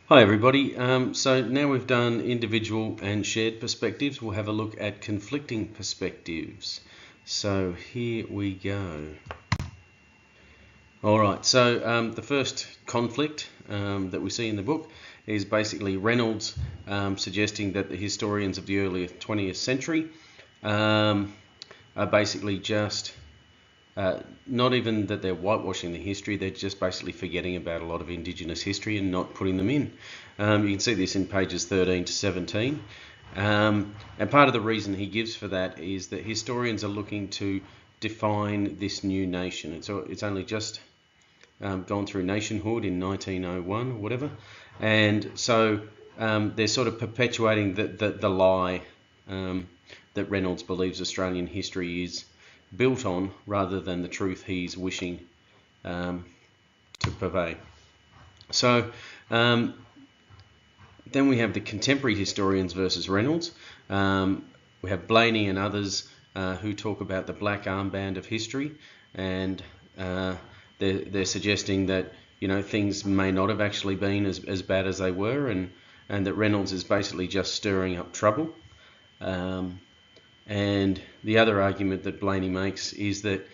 Hi everybody, so now we've done individual and shared perspectives, we'll have a look at conflicting perspectives. So here we go. Alright, so the first conflict that we see in the book is basically Reynolds suggesting that the historians of the early 20th century are basically just not even that they're whitewashing the history, they're just basically forgetting about a lot of Indigenous history and not putting them in. You can see this in pages 13 to 17. And part of the reason he gives for that is that historians are looking to define this new nation. It's only just gone through nationhood in 1901 or whatever. And so they're sort of perpetuating the lie that Reynolds believes Australian history is built on, rather than the truth he's wishing to purvey. So then we have the contemporary historians versus Reynolds. We have Blaney and others who talk about the black armband of history, and they're suggesting that things may not have actually been as bad as they were, and that Reynolds is basically just stirring up trouble. And the other argument that Blaney makes is that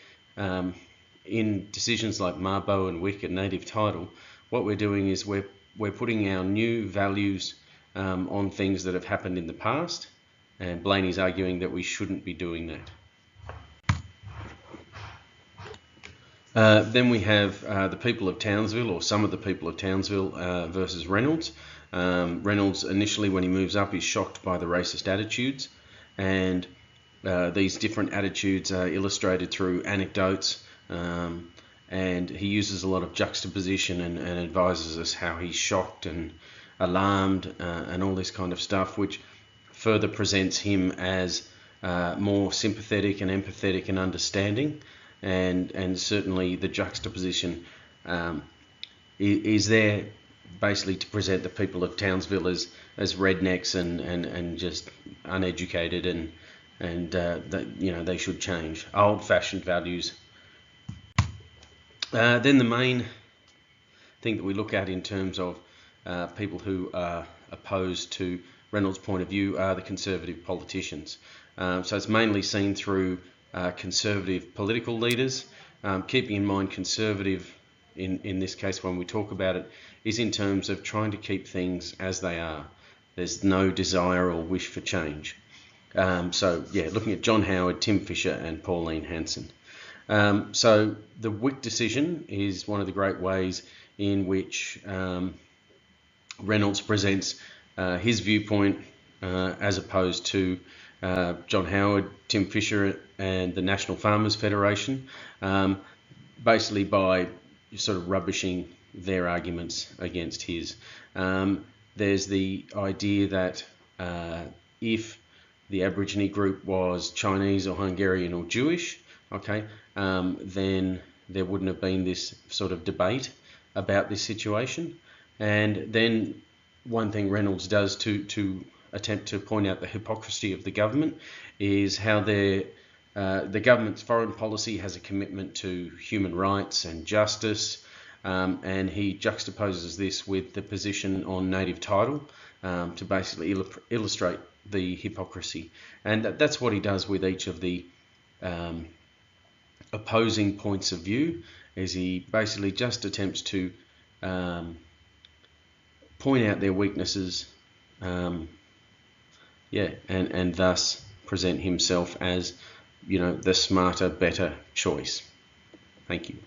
in decisions like Mabo and Wick and native title, what we're doing is we're putting our new values on things that have happened in the past, and Blaney's arguing that we shouldn't be doing that. Then we have the people of Townsville, or some of the people of Townsville versus Reynolds. Reynolds initially, when he moves up, is shocked by the racist attitudes, and these different attitudes are illustrated through anecdotes, and he uses a lot of juxtaposition and advises us how he's shocked and alarmed and all this kind of stuff, which further presents him as more sympathetic and empathetic and understanding, and certainly the juxtaposition is there basically to present the people of Townsville as rednecks and just uneducated, and that they should change, old-fashioned values. Then the main thing that we look at in terms of people who are opposed to Reynolds' point of view are the conservative politicians. So it's mainly seen through conservative political leaders. Keeping in mind conservative in this case when we talk about it is in terms of trying to keep things as they are. There's no desire or wish for change. So yeah, looking at John Howard, Tim Fisher and Pauline Hanson. So the Wick decision is one of the great ways in which Reynolds presents his viewpoint as opposed to John Howard, Tim Fisher and the National Farmers Federation, basically by sort of rubbishing their arguments against his. There's the idea that if the Aborigine group was Chinese or Hungarian or Jewish, okay, then there wouldn't have been this sort of debate about this situation. And then one thing Reynolds does to attempt to point out the hypocrisy of the government is how the government's foreign policy has a commitment to human rights and justice, and he juxtaposes this with the position on native title to basically illustrate the hypocrisy. And that's what he does with each of the opposing points of view, is he basically just attempts to point out their weaknesses, and thus present himself as the smarter, better choice. Thank you.